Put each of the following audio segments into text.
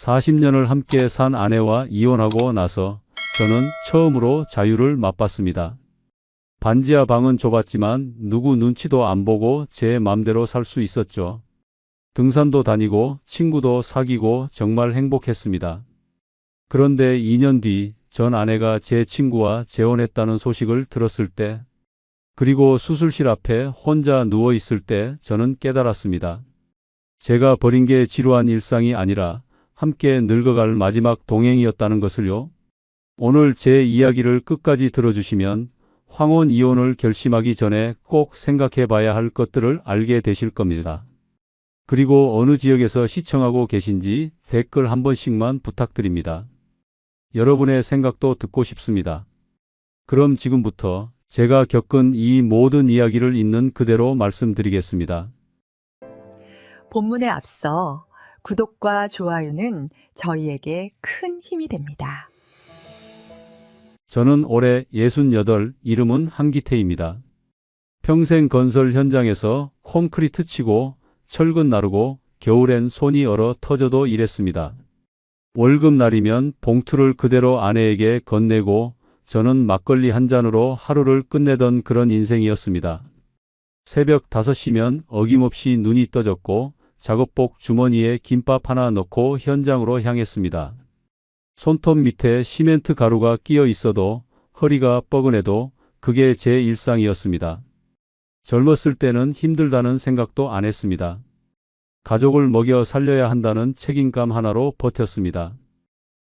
40년을 함께 산 아내와 이혼하고 나서 저는 처음으로 자유를 맛봤습니다. 반지하 방은 좁았지만 누구 눈치도 안 보고 제 맘대로 살 수 있었죠. 등산도 다니고 친구도 사귀고 정말 행복했습니다. 그런데 2년 뒤 전 아내가 제 친구와 재혼했다는 소식을 들었을 때, 그리고 수술실 앞에 혼자 누워 있을 때 저는 깨달았습니다. 제가 버린 게 지루한 일상이 아니라 함께 늙어갈 마지막 동행이었다는 것을요. 오늘 제 이야기를 끝까지 들어주시면 황혼 이혼을 결심하기 전에 꼭 생각해 봐야 할 것들을 알게 되실 겁니다. 그리고 어느 지역에서 시청하고 계신지 댓글 한 번씩만 부탁드립니다. 여러분의 생각도 듣고 싶습니다. 그럼 지금부터 제가 겪은 이 모든 이야기를 있는 그대로 말씀드리겠습니다. 본문에 앞서 구독과 좋아요는 저희에게 큰 힘이 됩니다. 저는 올해 68, 이름은 한기태입니다. 평생 건설 현장에서 콘크리트 치고 철근 나르고 겨울엔 손이 얼어 터져도 일했습니다. 월급날이면 봉투를 그대로 아내에게 건네고 저는 막걸리 한 잔으로 하루를 끝내던 그런 인생이었습니다. 새벽 5시면 어김없이 눈이 떠졌고 작업복 주머니에 김밥 하나 넣고 현장으로 향했습니다. 손톱 밑에 시멘트 가루가 끼어 있어도 허리가 뻐근해도 그게 제 일상이었습니다. 젊었을 때는 힘들다는 생각도 안 했습니다. 가족을 먹여 살려야 한다는 책임감 하나로 버텼습니다.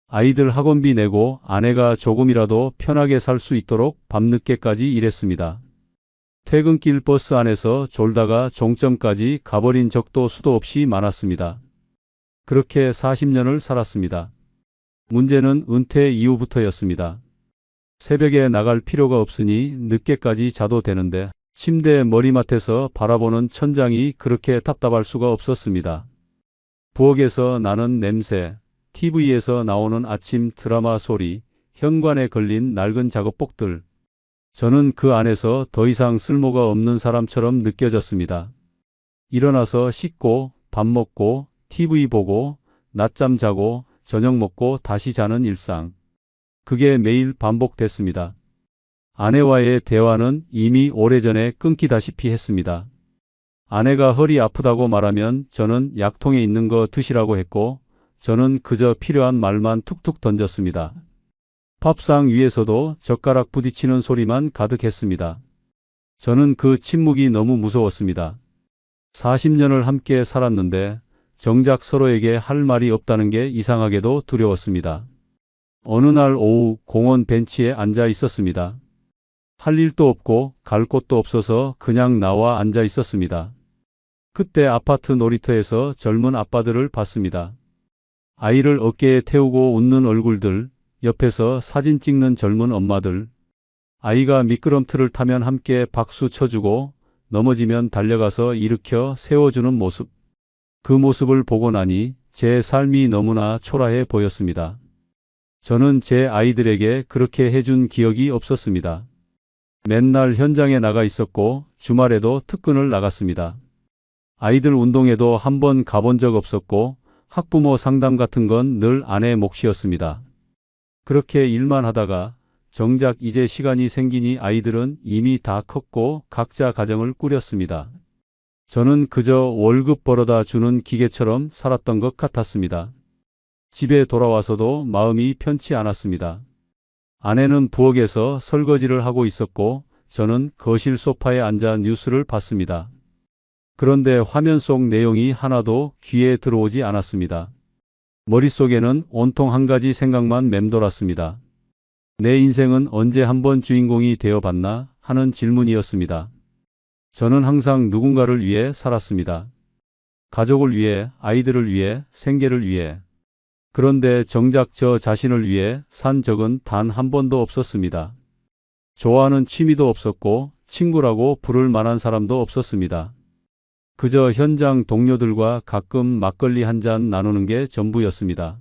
아이들 학원비 내고 아내가 조금이라도 편하게 살 수 있도록 밤늦게까지 일했습니다. 퇴근길 버스 안에서 졸다가 종점까지 가버린 적도 수도 없이 많았습니다. 그렇게 40년을 살았습니다. 문제는 은퇴 이후부터였습니다. 새벽에 나갈 필요가 없으니 늦게까지 자도 되는데 침대 머리맡에서 바라보는 천장이 그렇게 답답할 수가 없었습니다. 부엌에서 나는 냄새, TV에서 나오는 아침 드라마 소리, 현관에 걸린 낡은 작업복들. 저는 그 안에서 더 이상 쓸모가 없는 사람처럼 느껴졌습니다. 일어나서 씻고, 밥 먹고, TV 보고, 낮잠 자고, 저녁 먹고 다시 자는 일상. 그게 매일 반복됐습니다. 아내와의 대화는 이미 오래전에 끊기다시피 했습니다. 아내가 허리 아프다고 말하면 저는 약통에 있는 거 드시라고 했고, 저는 그저 필요한 말만 툭툭 던졌습니다. 밥상 위에서도 젓가락 부딪히는 소리만 가득했습니다. 저는 그 침묵이 너무 무서웠습니다. 40년을 함께 살았는데 정작 서로에게 할 말이 없다는 게 이상하게도 두려웠습니다. 어느 날 오후 공원 벤치에 앉아 있었습니다. 할 일도 없고 갈 곳도 없어서 그냥 나와 앉아 있었습니다. 그때 아파트 놀이터에서 젊은 아빠들을 봤습니다. 아이를 어깨에 태우고 웃는 얼굴들, 옆에서 사진 찍는 젊은 엄마들, 아이가 미끄럼틀을 타면 함께 박수 쳐주고 넘어지면 달려가서 일으켜 세워주는 모습. 그 모습을 보고 나니 제 삶이 너무나 초라해 보였습니다. 저는 제 아이들에게 그렇게 해준 기억이 없었습니다. 맨날 현장에 나가 있었고 주말에도 특근을 나갔습니다. 아이들 운동회도 한 번 가본 적 없었고 학부모 상담 같은 건 늘 아내 몫이었습니다. 그렇게 일만 하다가 정작 이제 시간이 생기니 아이들은 이미 다 컸고 각자 가정을 꾸렸습니다. 저는 그저 월급 벌어다 주는 기계처럼 살았던 것 같았습니다. 집에 돌아와서도 마음이 편치 않았습니다. 아내는 부엌에서 설거지를 하고 있었고 저는 거실 소파에 앉아 뉴스를 봤습니다. 그런데 화면 속 내용이 하나도 귀에 들어오지 않았습니다. 머릿속에는 온통 한 가지 생각만 맴돌았습니다. 내 인생은 언제 한번 주인공이 되어봤나 하는 질문이었습니다. 저는 항상 누군가를 위해 살았습니다. 가족을 위해, 아이들을 위해, 생계를 위해. 그런데 정작 저 자신을 위해 산 적은 단 한 번도 없었습니다. 좋아하는 취미도 없었고 친구라고 부를 만한 사람도 없었습니다. 그저 현장 동료들과 가끔 막걸리 한 잔 나누는 게 전부였습니다.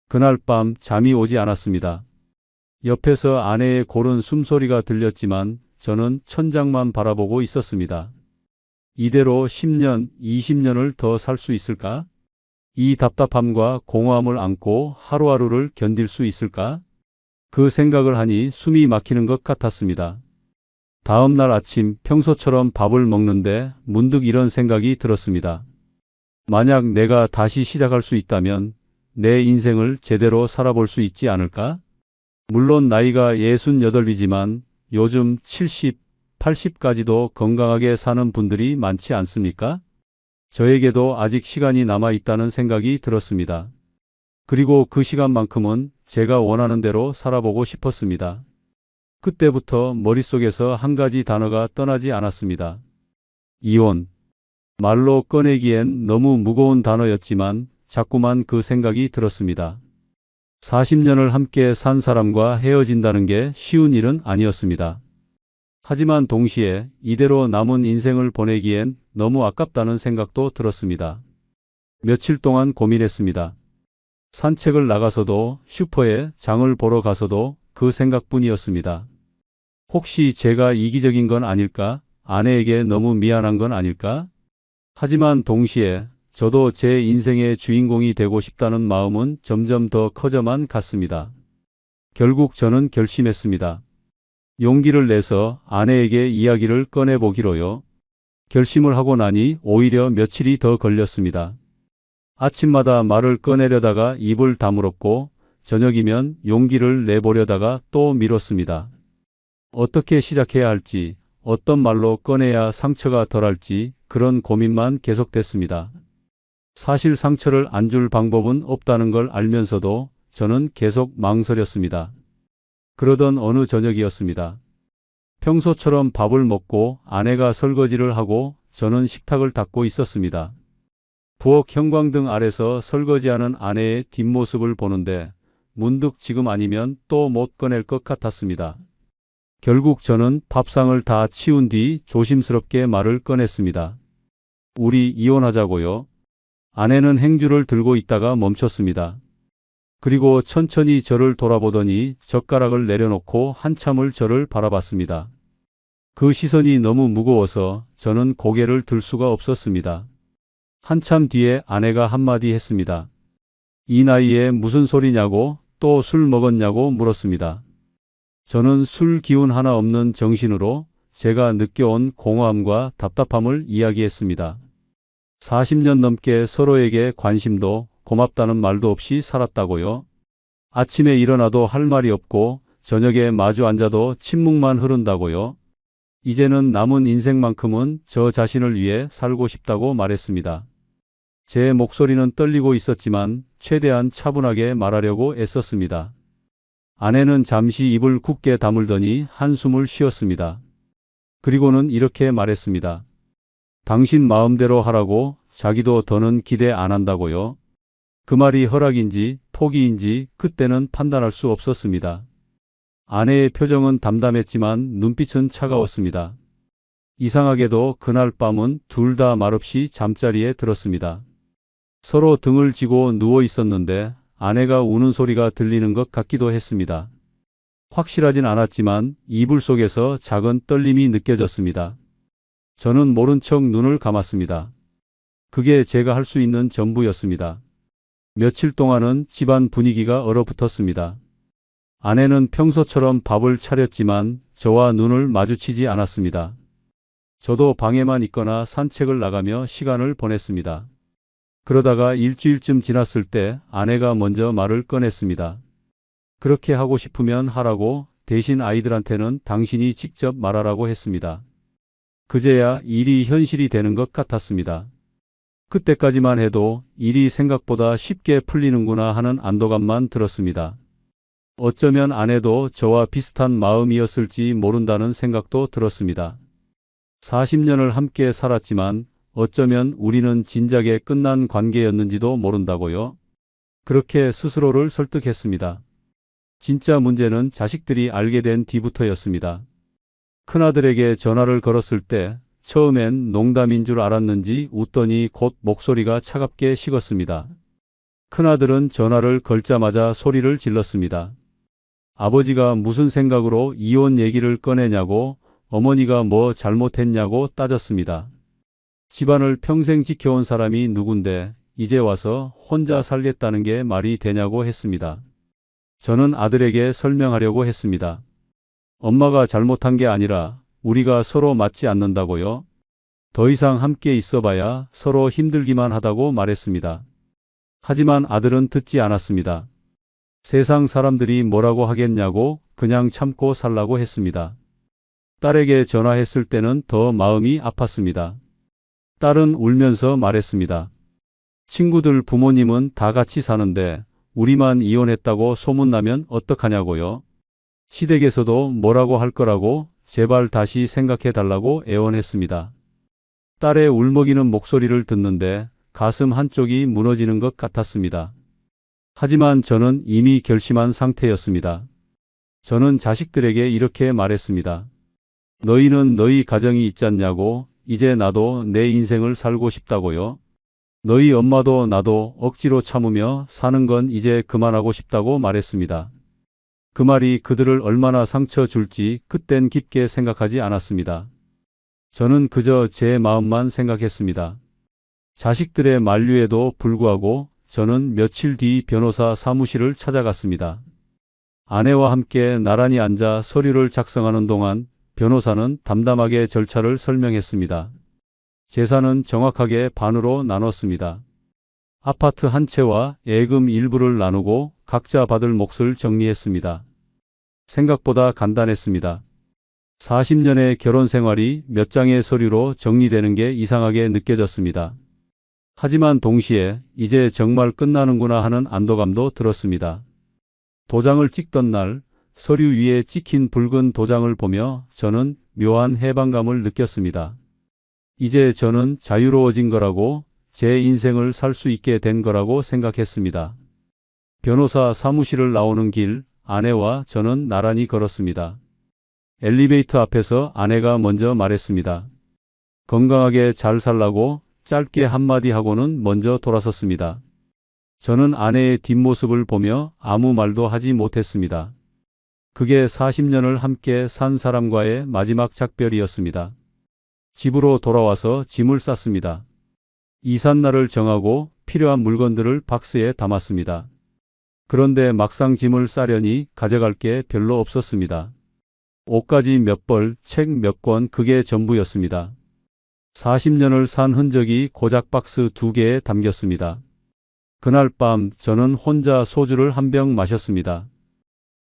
그날 밤 잠이 오지 않았습니다. 옆에서 아내의 고른 숨소리가 들렸지만 저는 천장만 바라보고 있었습니다. 이대로 10년, 20년을 더 살 수 있을까? 이 답답함과 공허함을 안고 하루하루를 견딜 수 있을까? 그 생각을 하니 숨이 막히는 것 같았습니다. 다음 날 아침 평소처럼 밥을 먹는데 문득 이런 생각이 들었습니다. 만약 내가 다시 시작할 수 있다면 내 인생을 제대로 살아볼 수 있지 않을까? 물론 나이가 68이지만 요즘 70, 80까지도 건강하게 사는 분들이 많지 않습니까? 저에게도 아직 시간이 남아 있다는 생각이 들었습니다. 그리고 그 시간만큼은 제가 원하는 대로 살아보고 싶었습니다. 그때부터 머릿속에서 한 가지 단어가 떠나지 않았습니다. 이혼. 말로 꺼내기엔 너무 무거운 단어였지만 자꾸만 그 생각이 들었습니다. 40년을 함께 산 사람과 헤어진다는 게 쉬운 일은 아니었습니다. 하지만 동시에 이대로 남은 인생을 보내기엔 너무 아깝다는 생각도 들었습니다. 며칠 동안 고민했습니다. 산책을 나가서도 슈퍼에 장을 보러 가서도 그 생각뿐이었습니다. 혹시 제가 이기적인 건 아닐까? 아내에게 너무 미안한 건 아닐까? 하지만 동시에 저도 제 인생의 주인공이 되고 싶다는 마음은 점점 더 커져만 갔습니다. 결국 저는 결심했습니다. 용기를 내서 아내에게 이야기를 꺼내보기로요. 결심을 하고 나니 오히려 며칠이 더 걸렸습니다. 아침마다 말을 꺼내려다가 입을 다물었고 저녁이면 용기를 내보려다가 또 미뤘습니다. 어떻게 시작해야 할지, 어떤 말로 꺼내야 상처가 덜할지 그런 고민만 계속됐습니다. 사실 상처를 안 줄 방법은 없다는 걸 알면서도 저는 계속 망설였습니다. 그러던 어느 저녁이었습니다. 평소처럼 밥을 먹고 아내가 설거지를 하고 저는 식탁을 닦고 있었습니다. 부엌 형광등 아래서 설거지하는 아내의 뒷모습을 보는데 문득 지금 아니면 또 못 꺼낼 것 같았습니다. 결국 저는 밥상을 다 치운 뒤 조심스럽게 말을 꺼냈습니다. 우리 이혼하자고요. 아내는 행주를 들고 있다가 멈췄습니다. 그리고 천천히 저를 돌아보더니 젓가락을 내려놓고 한참을 저를 바라봤습니다. 그 시선이 너무 무거워서 저는 고개를 들 수가 없었습니다. 한참 뒤에 아내가 한마디 했습니다. 이 나이에 무슨 소리냐고, 또 술 먹었냐고 물었습니다. 저는 술 기운 하나 없는 정신으로 제가 느껴온 공허함과 답답함을 이야기했습니다. 40년 넘게 서로에게 관심도 고맙다는 말도 없이 살았다고요. 아침에 일어나도 할 말이 없고 저녁에 마주 앉아도 침묵만 흐른다고요. 이제는 남은 인생만큼은 저 자신을 위해 살고 싶다고 말했습니다. 제 목소리는 떨리고 있었지만 최대한 차분하게 말하려고 애썼습니다. 아내는 잠시 입을 굳게 다물더니 한숨을 쉬었습니다. 그리고는 이렇게 말했습니다. 당신 마음대로 하라고 자기도 더는 기대 안 한다고요. 그 말이 허락인지 포기인지 그때는 판단할 수 없었습니다. 아내의 표정은 담담했지만 눈빛은 차가웠습니다. 이상하게도 그날 밤은 둘 다 말없이 잠자리에 들었습니다. 서로 등을 지고 누워 있었는데 아내가 우는 소리가 들리는 것 같기도 했습니다. 확실하진 않았지만 이불 속에서 작은 떨림이 느껴졌습니다. 저는 모른 척 눈을 감았습니다. 그게 제가 할 수 있는 전부였습니다. 며칠 동안은 집안 분위기가 얼어붙었습니다. 아내는 평소처럼 밥을 차렸지만 저와 눈을 마주치지 않았습니다. 저도 방에만 있거나 산책을 나가며 시간을 보냈습니다. 그러다가 일주일쯤 지났을 때 아내가 먼저 말을 꺼냈습니다. 그렇게 하고 싶으면 하라고, 대신 아이들한테는 당신이 직접 말하라고 했습니다. 그제야 일이 현실이 되는 것 같았습니다. 그때까지만 해도 일이 생각보다 쉽게 풀리는구나 하는 안도감만 들었습니다. 어쩌면 아내도 저와 비슷한 마음이었을지 모른다는 생각도 들었습니다. 40년을 함께 살았지만 어쩌면 우리는 진작에 끝난 관계였는지도 모른다고요. 그렇게 스스로를 설득했습니다. 진짜 문제는 자식들이 알게 된 뒤부터였습니다. 큰아들에게 전화를 걸었을 때 처음엔 농담인 줄 알았는지 웃더니 곧 목소리가 차갑게 식었습니다. 큰아들은 전화를 걸자마자 소리를 질렀습니다. 아버지가 무슨 생각으로 이혼 얘기를 꺼내냐고, 어머니가 뭐 잘못했냐고 따졌습니다. 집안을 평생 지켜온 사람이 누군데 이제 와서 혼자 살겠다는 게 말이 되냐고 했습니다. 저는 아들에게 설명하려고 했습니다. 엄마가 잘못한 게 아니라 우리가 서로 맞지 않는다고요. 더 이상 함께 있어봐야 서로 힘들기만 하다고 말했습니다. 하지만 아들은 듣지 않았습니다. 세상 사람들이 뭐라고 하겠냐고 그냥 참고 살라고 했습니다. 딸에게 전화했을 때는 더 마음이 아팠습니다. 딸은 울면서 말했습니다. 친구들 부모님은 다 같이 사는데 우리만 이혼했다고 소문나면 어떡하냐고요. 시댁에서도 뭐라고 할 거라고 제발 다시 생각해 달라고 애원했습니다. 딸의 울먹이는 목소리를 듣는데 가슴 한쪽이 무너지는 것 같았습니다. 하지만 저는 이미 결심한 상태였습니다. 저는 자식들에게 이렇게 말했습니다. 너희는 너희 가정이 있잖냐고. 이제 나도 내 인생을 살고 싶다고요. 너희 엄마도 나도 억지로 참으며 사는 건 이제 그만하고 싶다고 말했습니다. 그 말이 그들을 얼마나 상처 줄지 그땐 깊게 생각하지 않았습니다. 저는 그저 제 마음만 생각했습니다. 자식들의 만류에도 불구하고 저는 며칠 뒤 변호사 사무실을 찾아갔습니다. 아내와 함께 나란히 앉아 서류를 작성하는 동안 변호사는 담담하게 절차를 설명했습니다. 재산은 정확하게 반으로 나눴습니다. 아파트 한 채와 예금 일부를 나누고 각자 받을 몫을 정리했습니다. 생각보다 간단했습니다. 40년의 결혼 생활이 몇 장의 서류로 정리되는 게 이상하게 느껴졌습니다. 하지만 동시에 이제 정말 끝나는구나 하는 안도감도 들었습니다. 도장을 찍던 날 서류 위에 찍힌 붉은 도장을 보며 저는 묘한 해방감을 느꼈습니다. 이제 저는 자유로워진 거라고, 제 인생을 살 수 있게 된 거라고 생각했습니다. 변호사 사무실을 나오는 길, 아내와 저는 나란히 걸었습니다. 엘리베이터 앞에서 아내가 먼저 말했습니다. 건강하게 잘 살라고 짧게 한마디 하고는 먼저 돌아섰습니다. 저는 아내의 뒷모습을 보며 아무 말도 하지 못했습니다. 그게 40년을 함께 산 사람과의 마지막 작별이었습니다. 집으로 돌아와서 짐을 쌌습니다. 이삿날을 정하고 필요한 물건들을 박스에 담았습니다. 그런데 막상 짐을 싸려니 가져갈 게 별로 없었습니다. 옷가지 몇 벌, 책 몇 권, 그게 전부였습니다. 40년을 산 흔적이 고작 박스 2개에 담겼습니다. 그날 밤 저는 혼자 소주를 한 병 마셨습니다.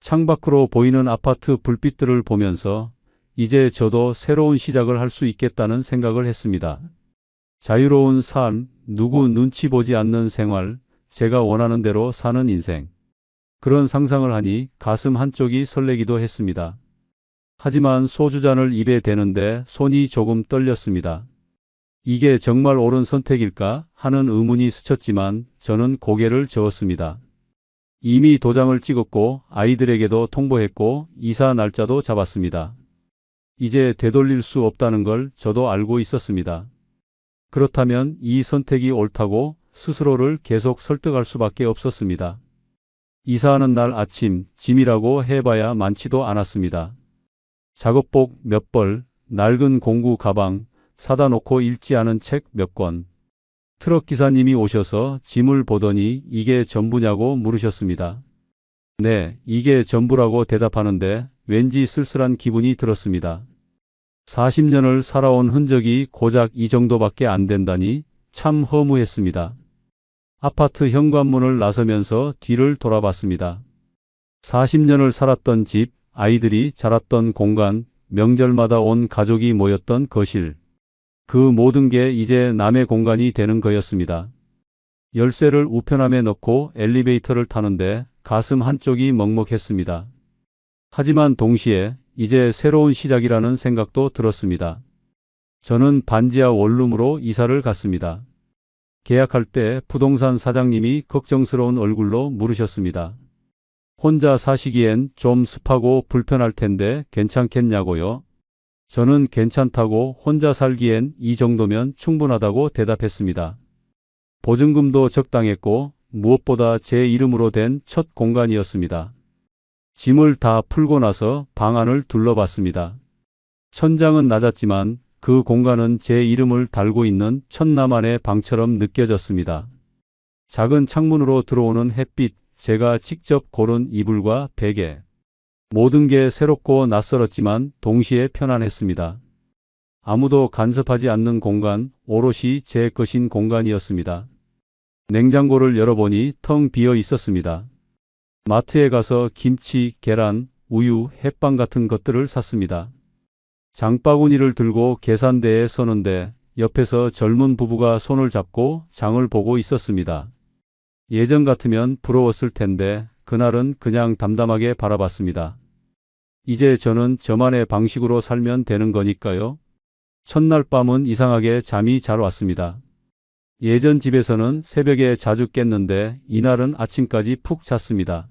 창밖으로 보이는 아파트 불빛들을 보면서 이제 저도 새로운 시작을 할 수 있겠다는 생각을 했습니다. 자유로운 삶, 누구 눈치 보지 않는 생활, 제가 원하는 대로 사는 인생. 그런 상상을 하니 가슴 한쪽이 설레기도 했습니다. 하지만 소주잔을 입에 대는데 손이 조금 떨렸습니다. 이게 정말 옳은 선택일까 하는 의문이 스쳤지만 저는 고개를 저었습니다. 이미 도장을 찍었고 아이들에게도 통보했고 이사 날짜도 잡았습니다. 이제 되돌릴 수 없다는 걸 저도 알고 있었습니다. 그렇다면 이 선택이 옳다고 스스로를 계속 설득할 수밖에 없었습니다. 이사하는 날 아침, 짐이라고 해봐야 많지도 않았습니다. 작업복 몇 벌, 낡은 공구 가방, 사다 놓고 읽지 않은 책 몇 권. 트럭 기사님이 오셔서 짐을 보더니 이게 전부냐고 물으셨습니다. 네, 이게 전부라고 대답하는데 왠지 쓸쓸한 기분이 들었습니다. 40년을 살아온 흔적이 고작 이 정도밖에 안 된다니 참 허무했습니다. 아파트 현관문을 나서면서 뒤를 돌아봤습니다. 40년을 살았던 집, 아이들이 자랐던 공간, 명절마다 온 가족이 모였던 거실. 그 모든 게 이제 남의 공간이 되는 거였습니다. 열쇠를 우편함에 넣고 엘리베이터를 타는데 가슴 한쪽이 먹먹했습니다. 하지만 동시에 이제 새로운 시작이라는 생각도 들었습니다. 저는 반지하 원룸으로 이사를 갔습니다. 계약할 때 부동산 사장님이 걱정스러운 얼굴로 물으셨습니다. 혼자 사시기엔 좀 습하고 불편할 텐데 괜찮겠냐고요? 저는 괜찮다고, 혼자 살기엔 이 정도면 충분하다고 대답했습니다. 보증금도 적당했고 무엇보다 제 이름으로 된 첫 공간이었습니다. 짐을 다 풀고 나서 방 안을 둘러봤습니다. 천장은 낮았지만 그 공간은 제 이름을 달고 있는 천나만의 방처럼 느껴졌습니다. 작은 창문으로 들어오는 햇빛, 제가 직접 고른 이불과 베개. 모든 게 새롭고 낯설었지만 동시에 편안했습니다. 아무도 간섭하지 않는 공간, 오롯이 제 것인 공간이었습니다. 냉장고를 열어보니 텅 비어 있었습니다. 마트에 가서 김치, 계란, 우유, 햇빵 같은 것들을 샀습니다. 장바구니를 들고 계산대에 서는데 옆에서 젊은 부부가 손을 잡고 장을 보고 있었습니다. 예전 같으면 부러웠을 텐데 그날은 그냥 담담하게 바라봤습니다. 이제 저는 저만의 방식으로 살면 되는 거니까요. 첫날 밤은 이상하게 잠이 잘 왔습니다. 예전 집에서는 새벽에 자주 깼는데 이날은 아침까지 푹 잤습니다.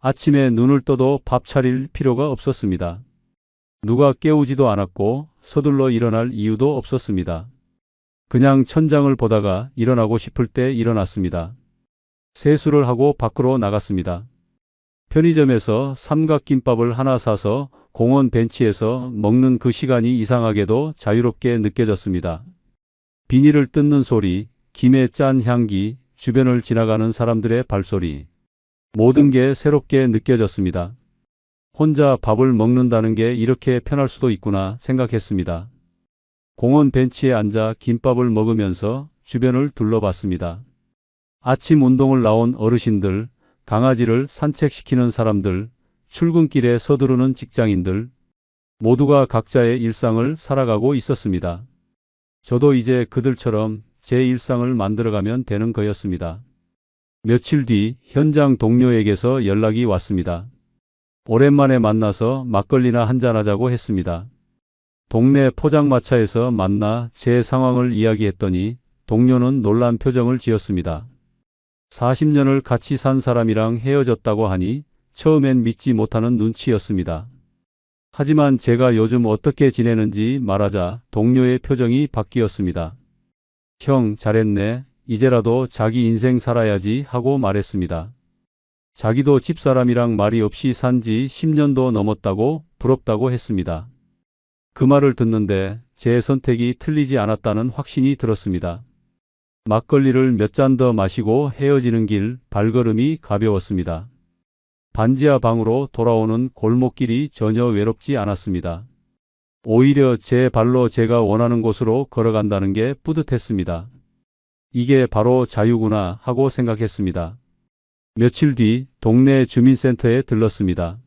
아침에 눈을 떠도 밥 차릴 필요가 없었습니다. 누가 깨우지도 않았고 서둘러 일어날 이유도 없었습니다. 그냥 천장을 보다가 일어나고 싶을 때 일어났습니다. 세수를 하고 밖으로 나갔습니다. 편의점에서 삼각김밥을 하나 사서 공원 벤치에서 먹는 그 시간이 이상하게도 자유롭게 느껴졌습니다. 비닐을 뜯는 소리, 김의 짠 향기, 주변을 지나가는 사람들의 발소리. 모든 게 새롭게 느껴졌습니다. 혼자 밥을 먹는다는 게 이렇게 편할 수도 있구나 생각했습니다. 공원 벤치에 앉아 김밥을 먹으면서 주변을 둘러봤습니다. 아침 운동을 나온 어르신들, 강아지를 산책시키는 사람들, 출근길에 서두르는 직장인들, 모두가 각자의 일상을 살아가고 있었습니다. 저도 이제 그들처럼 제 일상을 만들어가면 되는 거였습니다. 며칠 뒤 현장 동료에게서 연락이 왔습니다. 오랜만에 만나서 막걸리나 한잔하자고 했습니다. 동네 포장마차에서 만나 제 상황을 이야기했더니 동료는 놀란 표정을 지었습니다. 40년을 같이 산 사람이랑 헤어졌다고 하니 처음엔 믿지 못하는 눈치였습니다. 하지만 제가 요즘 어떻게 지내는지 말하자 동료의 표정이 바뀌었습니다. 형, 잘했네. 이제라도 자기 인생 살아야지 하고 말했습니다. 자기도 집사람이랑 말이 없이 산 지 10년도 넘었다고 부럽다고 했습니다. 그 말을 듣는데 제 선택이 틀리지 않았다는 확신이 들었습니다. 막걸리를 몇 잔 더 마시고 헤어지는 길 발걸음이 가벼웠습니다. 반지하 방으로 돌아오는 골목길이 전혀 외롭지 않았습니다. 오히려 제 발로 제가 원하는 곳으로 걸어간다는 게 뿌듯했습니다. 이게 바로 자유구나 하고 생각했습니다. 며칠 뒤 동네 주민센터에 들렀습니다.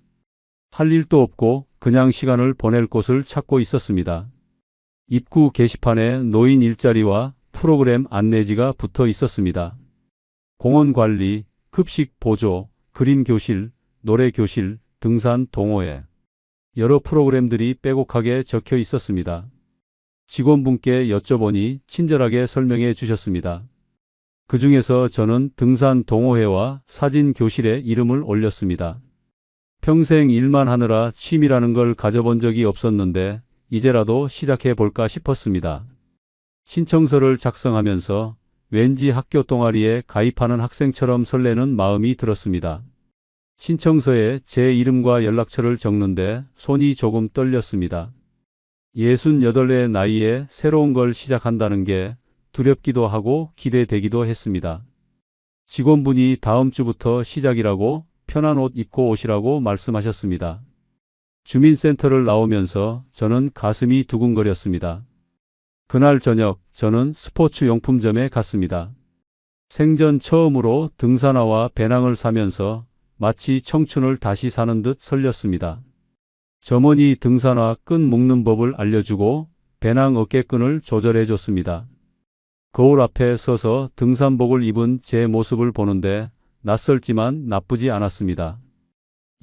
할 일도 없고 그냥 시간을 보낼 곳을 찾고 있었습니다. 입구 게시판에 노인 일자리와 프로그램 안내지가 붙어 있었습니다. 공원 관리, 급식 보조, 그림 교실, 노래 교실, 등산 동호회. 여러 프로그램들이 빼곡하게 적혀 있었습니다. 직원분께 여쭤보니 친절하게 설명해 주셨습니다. 그 중에서 저는 등산 동호회와 사진 교실에 이름을 올렸습니다. 평생 일만 하느라 취미라는 걸 가져본 적이 없었는데 이제라도 시작해 볼까 싶었습니다. 신청서를 작성하면서 왠지 학교 동아리에 가입하는 학생처럼 설레는 마음이 들었습니다. 신청서에 제 이름과 연락처를 적는데 손이 조금 떨렸습니다. 68의 나이에 새로운 걸 시작한다는 게 두렵기도 하고 기대되기도 했습니다. 직원분이 다음 주부터 시작이라고 편한 옷 입고 오시라고 말씀하셨습니다. 주민센터를 나오면서 저는 가슴이 두근거렸습니다. 그날 저녁 저는 스포츠 용품점에 갔습니다. 생전 처음으로 등산화와 배낭을 사면서 마치 청춘을 다시 사는 듯 설렸습니다. 점원이 등산화 끈 묶는 법을 알려주고 배낭 어깨끈을 조절해 줬습니다. 거울 앞에 서서 등산복을 입은 제 모습을 보는데 낯설지만 나쁘지 않았습니다.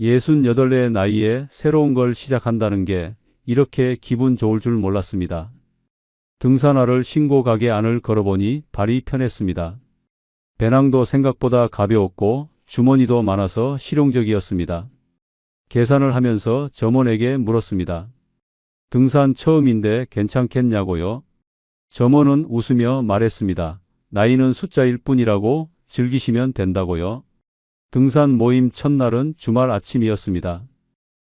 68의 나이에 새로운 걸 시작한다는 게 이렇게 기분 좋을 줄 몰랐습니다. 등산화를 신고 가게 안을 걸어보니 발이 편했습니다. 배낭도 생각보다 가벼웠고 주머니도 많아서 실용적이었습니다. 계산을 하면서 점원에게 물었습니다. 등산 처음인데 괜찮겠냐고요? 점원은 웃으며 말했습니다. 나이는 숫자일 뿐이라고 즐기시면 된다고요. 등산 모임 첫날은 주말 아침이었습니다.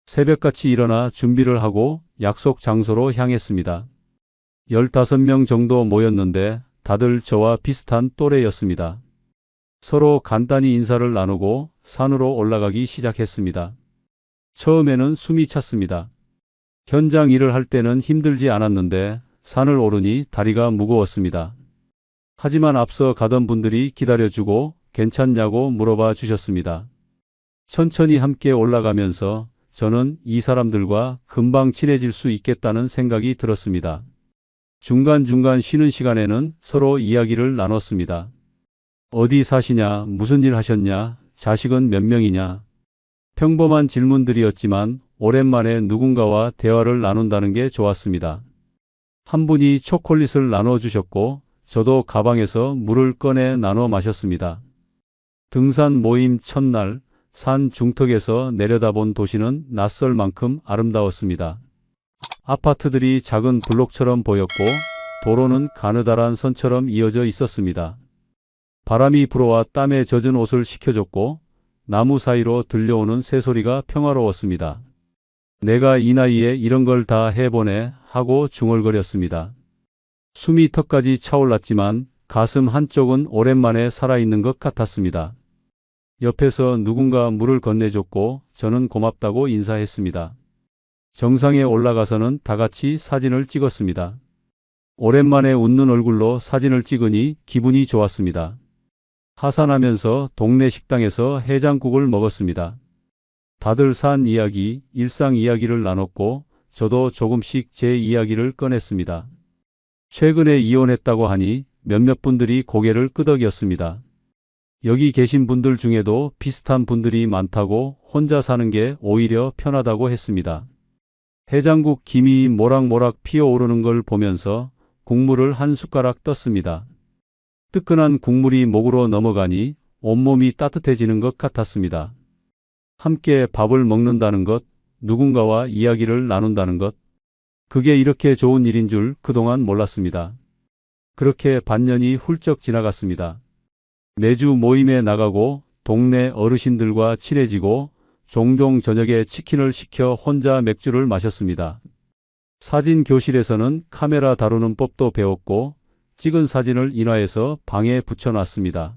새벽같이 일어나 준비를 하고 약속 장소로 향했습니다. 15명 정도 모였는데 다들 저와 비슷한 또래였습니다. 서로 간단히 인사를 나누고 산으로 올라가기 시작했습니다. 처음에는 숨이 찼습니다. 현장 일을 할 때는 힘들지 않았는데 산을 오르니 다리가 무거웠습니다. 하지만 앞서 가던 분들이 기다려주고 괜찮냐고 물어봐 주셨습니다. 천천히 함께 올라가면서 저는 이 사람들과 금방 친해질 수 있겠다는 생각이 들었습니다. 중간중간 쉬는 시간에는 서로 이야기를 나눴습니다. 어디 사시냐, 무슨 일 하셨냐, 자식은 몇 명이냐. 평범한 질문들이었지만 오랜만에 누군가와 대화를 나눈다는 게 좋았습니다. 한 분이 초콜릿을 나눠주셨고 저도 가방에서 물을 꺼내 나눠 마셨습니다. 등산 모임 첫날 산 중턱에서 내려다본 도시는 낯설 만큼 아름다웠습니다. 아파트들이 작은 블록처럼 보였고 도로는 가느다란 선처럼 이어져 있었습니다. 바람이 불어와 땀에 젖은 옷을 식혀줬고 나무 사이로 들려오는 새소리가 평화로웠습니다. 내가 이 나이에 이런 걸 다 해보네 하고 중얼거렸습니다. 숨이 턱까지 차올랐지만 가슴 한쪽은 오랜만에 살아있는 것 같았습니다. 옆에서 누군가 물을 건네줬고 저는 고맙다고 인사했습니다. 정상에 올라가서는 다 같이 사진을 찍었습니다. 오랜만에 웃는 얼굴로 사진을 찍으니 기분이 좋았습니다. 하산하면서 동네 식당에서 해장국을 먹었습니다. 다들 산 이야기, 일상 이야기를 나눴고 저도 조금씩 제 이야기를 꺼냈습니다. 최근에 이혼했다고 하니 몇몇 분들이 고개를 끄덕였습니다. 여기 계신 분들 중에도 비슷한 분들이 많다고 혼자 사는 게 오히려 편하다고 했습니다. 해장국 김이 모락모락 피어오르는 걸 보면서 국물을 한 숟가락 떴습니다. 뜨끈한 국물이 목으로 넘어가니 온몸이 따뜻해지는 것 같았습니다. 함께 밥을 먹는다는 것, 누군가와 이야기를 나눈다는 것, 그게 이렇게 좋은 일인 줄 그동안 몰랐습니다. 그렇게 반년이 훌쩍 지나갔습니다. 매주 모임에 나가고 동네 어르신들과 친해지고 종종 저녁에 치킨을 시켜 혼자 맥주를 마셨습니다. 사진 교실에서는 카메라 다루는 법도 배웠고 찍은 사진을 인화해서 방에 붙여놨습니다.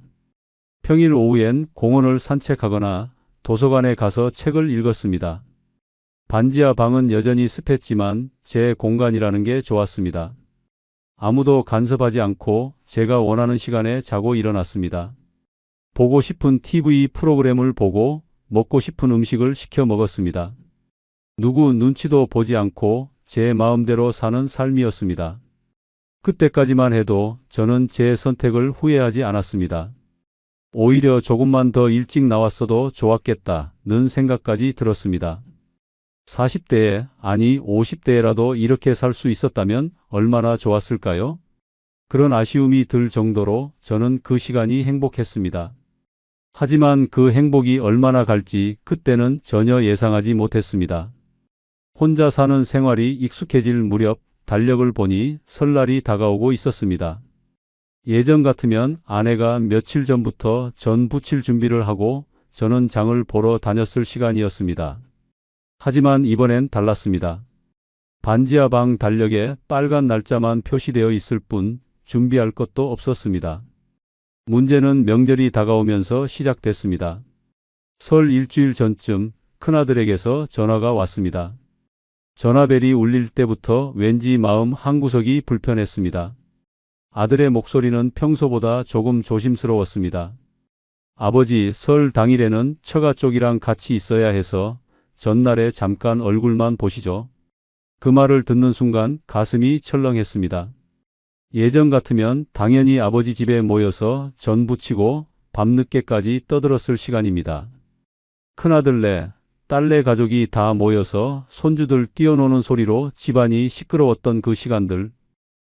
평일 오후엔 공원을 산책하거나 도서관에 가서 책을 읽었습니다. 반지하 방은 여전히 습했지만 제 공간이라는 게 좋았습니다. 아무도 간섭하지 않고 제가 원하는 시간에 자고 일어났습니다. 보고 싶은 TV 프로그램을 보고 먹고 싶은 음식을 시켜 먹었습니다. 누구 눈치도 보지 않고 제 마음대로 사는 삶이었습니다. 그때까지만 해도 저는 제 선택을 후회하지 않았습니다. 오히려 조금만 더 일찍 나왔어도 좋았겠다는 생각까지 들었습니다. 40대에, 아니 50대에라도 이렇게 살 수 있었다면 얼마나 좋았을까요? 그런 아쉬움이 들 정도로 저는 그 시간이 행복했습니다. 하지만 그 행복이 얼마나 갈지 그때는 전혀 예상하지 못했습니다. 혼자 사는 생활이 익숙해질 무렵 달력을 보니 설날이 다가오고 있었습니다. 예전 같으면 아내가 며칠 전부터 전 부칠 준비를 하고 저는 장을 보러 다녔을 시간이었습니다. 하지만 이번엔 달랐습니다. 반지하 방 달력에 빨간 날짜만 표시되어 있을 뿐 준비할 것도 없었습니다. 문제는 명절이 다가오면서 시작됐습니다. 설 일주일 전쯤 큰아들에게서 전화가 왔습니다. 전화벨이 울릴 때부터 왠지 마음 한구석이 불편했습니다. 아들의 목소리는 평소보다 조금 조심스러웠습니다. 아버지, 설 당일에는 처가 쪽이랑 같이 있어야 해서 전날에 잠깐 얼굴만 보시죠. 그 말을 듣는 순간 가슴이 철렁했습니다. 예전 같으면 당연히 아버지 집에 모여서 전 부치고 밤늦게까지 떠들었을 시간입니다. 큰아들네, 딸네 가족이 다 모여서 손주들 뛰어노는 소리로 집안이 시끄러웠던 그 시간들.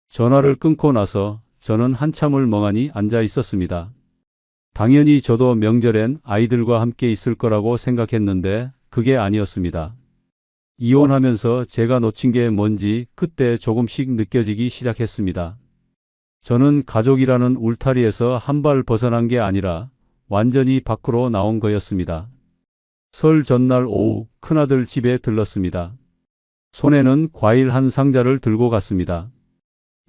전화를 끊고 나서 저는 한참을 멍하니 앉아 있었습니다. 당연히 저도 명절엔 아이들과 함께 있을 거라고 생각했는데 그게 아니었습니다. 이혼하면서 제가 놓친 게 뭔지 그때 조금씩 느껴지기 시작했습니다. 저는 가족이라는 울타리에서 한 발 벗어난 게 아니라 완전히 밖으로 나온 거였습니다. 설 전날 오후 큰아들 집에 들렀습니다. 손에는 과일 한 상자를 들고 갔습니다.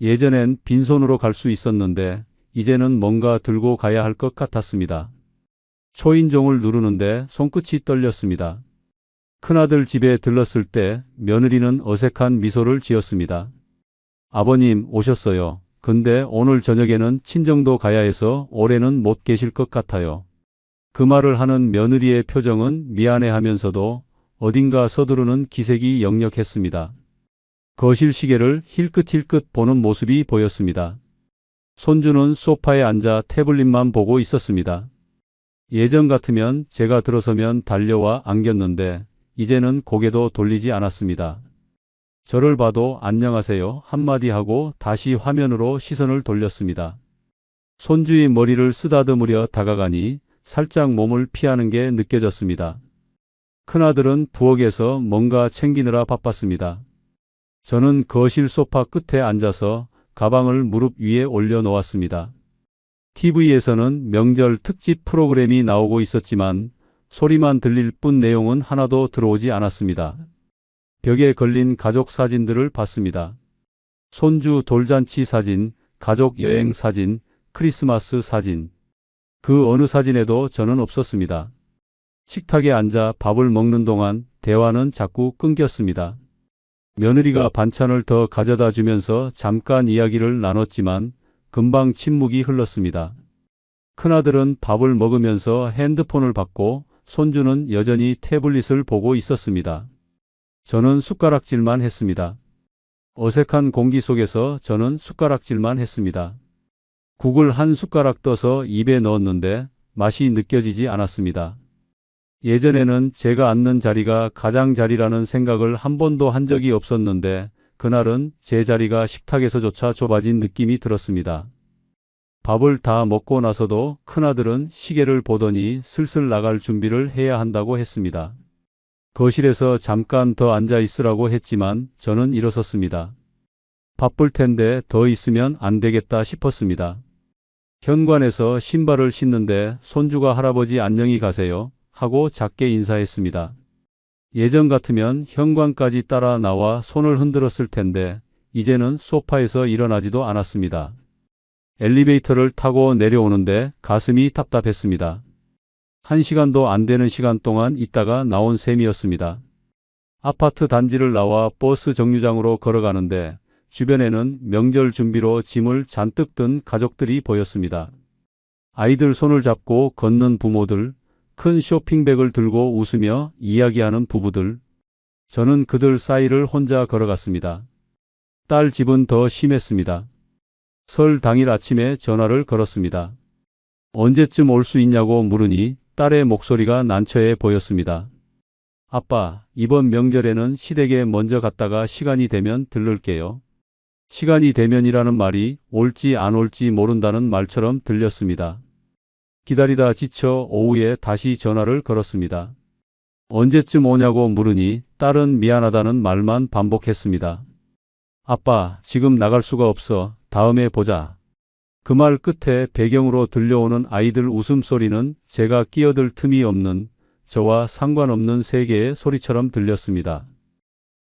예전엔 빈손으로 갈 수 있었는데 이제는 뭔가 들고 가야 할 것 같았습니다. 초인종을 누르는데 손끝이 떨렸습니다. 큰아들 집에 들렀을 때 며느리는 어색한 미소를 지었습니다. 아버님 오셨어요. 근데 오늘 저녁에는 친정도 가야 해서 올해는 못 계실 것 같아요. 그 말을 하는 며느리의 표정은 미안해하면서도 어딘가 서두르는 기색이 역력했습니다. 거실 시계를 힐끗힐끗 보는 모습이 보였습니다. 손주는 소파에 앉아 태블릿만 보고 있었습니다. 예전 같으면 제가 들어서면 달려와 안겼는데 이제는 고개도 돌리지 않았습니다. 저를 봐도 안녕하세요 한마디 하고 다시 화면으로 시선을 돌렸습니다. 손주의 머리를 쓰다듬으려 다가가니 살짝 몸을 피하는 게 느껴졌습니다. 큰아들은 부엌에서 뭔가 챙기느라 바빴습니다. 저는 거실 소파 끝에 앉아서 가방을 무릎 위에 올려놓았습니다. TV에서는 명절 특집 프로그램이 나오고 있었지만 소리만 들릴 뿐 내용은 하나도 들어오지 않았습니다. 벽에 걸린 가족 사진들을 봤습니다. 손주 돌잔치 사진, 가족 여행 사진, 크리스마스 사진. 그 어느 사진에도 저는 없었습니다. 식탁에 앉아 밥을 먹는 동안 대화는 자꾸 끊겼습니다. 며느리가 반찬을 더 가져다 주면서 잠깐 이야기를 나눴지만 금방 침묵이 흘렀습니다. 큰아들은 밥을 먹으면서 핸드폰을 받고 손주는 여전히 태블릿을 보고 있었습니다. 저는 숟가락질만 했습니다. 어색한 공기 속에서 저는 숟가락질만 했습니다. 국을 한 숟가락 떠서 입에 넣었는데 맛이 느껴지지 않았습니다. 예전에는 제가 앉는 자리가 가장자리라는 생각을 한 번도 한 적이 없었는데 그날은 제 자리가 식탁에서조차 좁아진 느낌이 들었습니다. 밥을 다 먹고 나서도 큰아들은 시계를 보더니 슬슬 나갈 준비를 해야 한다고 했습니다. 거실에서 잠깐 더 앉아 있으라고 했지만 저는 일어섰습니다. 바쁠 텐데 더 있으면 안 되겠다 싶었습니다. 현관에서 신발을 신는데 손주가 할아버지 안녕히 가세요 하고 작게 인사했습니다. 예전 같으면 현관까지 따라 나와 손을 흔들었을 텐데 이제는 소파에서 일어나지도 않았습니다. 엘리베이터를 타고 내려오는데 가슴이 답답했습니다. 1시간도 안 되는 시간 동안 있다가 나온 셈이었습니다. 아파트 단지를 나와 버스 정류장으로 걸어가는데 주변에는 명절 준비로 짐을 잔뜩 든 가족들이 보였습니다. 아이들 손을 잡고 걷는 부모들, 큰 쇼핑백을 들고 웃으며 이야기하는 부부들. 저는 그들 사이를 혼자 걸어갔습니다. 딸 집은 더 심했습니다. 설 당일 아침에 전화를 걸었습니다. 언제쯤 올 수 있냐고 물으니 딸의 목소리가 난처해 보였습니다. 아빠, 이번 명절에는 시댁에 먼저 갔다가 시간이 되면 들를게요. 시간이 되면이라는 말이 올지 안 올지 모른다는 말처럼 들렸습니다. 기다리다 지쳐 오후에 다시 전화를 걸었습니다. 언제쯤 오냐고 물으니 딸은 미안하다는 말만 반복했습니다. 아빠, 지금 나갈 수가 없어. 다음에 보자. 그 말 끝에 배경으로 들려오는 아이들 웃음소리는 제가 끼어들 틈이 없는 저와 상관없는 세계의 소리처럼 들렸습니다.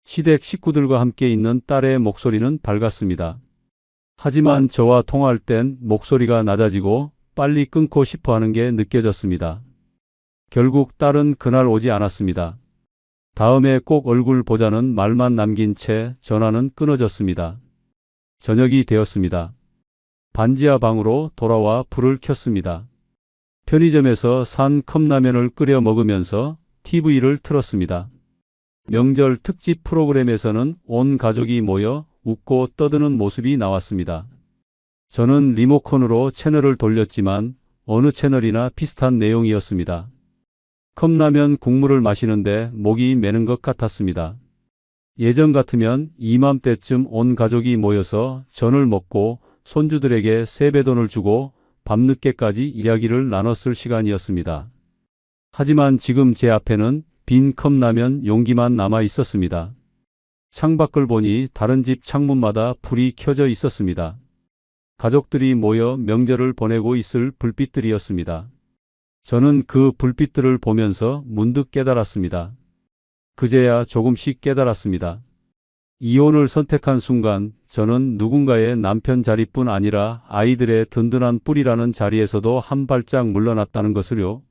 시댁 식구들과 함께 있는 딸의 목소리는 밝았습니다. 하지만 저와 통화할 땐 목소리가 낮아지고 빨리 끊고 싶어 하는 게 느껴졌습니다. 결국 딸은 그날 오지 않았습니다. 다음에 꼭 얼굴 보자는 말만 남긴 채 전화는 끊어졌습니다. 저녁이 되었습니다. 반지하 방으로 돌아와 불을 켰습니다. 편의점에서 산 컵라면을 끓여 먹으면서 TV를 틀었습니다. 명절 특집 프로그램에서는 온 가족이 모여 웃고 떠드는 모습이 나왔습니다. 저는 리모컨으로 채널을 돌렸지만 어느 채널이나 비슷한 내용이었습니다. 컵라면 국물을 마시는데 목이 메는 것 같았습니다. 예전 같으면 이맘때쯤 온 가족이 모여서 전을 먹고 손주들에게 세뱃돈을 주고 밤늦게까지 이야기를 나눴을 시간이었습니다. 하지만 지금 제 앞에는 빈 컵라면 용기만 남아 있었습니다. 창밖을 보니 다른 집 창문마다 불이 켜져 있었습니다. 가족들이 모여 명절을 보내고 있을 불빛들이었습니다. 저는 그 불빛들을 보면서 문득 깨달았습니다. 그제야 조금씩 깨달았습니다. 이혼을 선택한 순간 저는 누군가의 남편 자리뿐 아니라 아이들의 든든한 뿌리라는 자리에서도 한 발짝 물러났다는 것을요.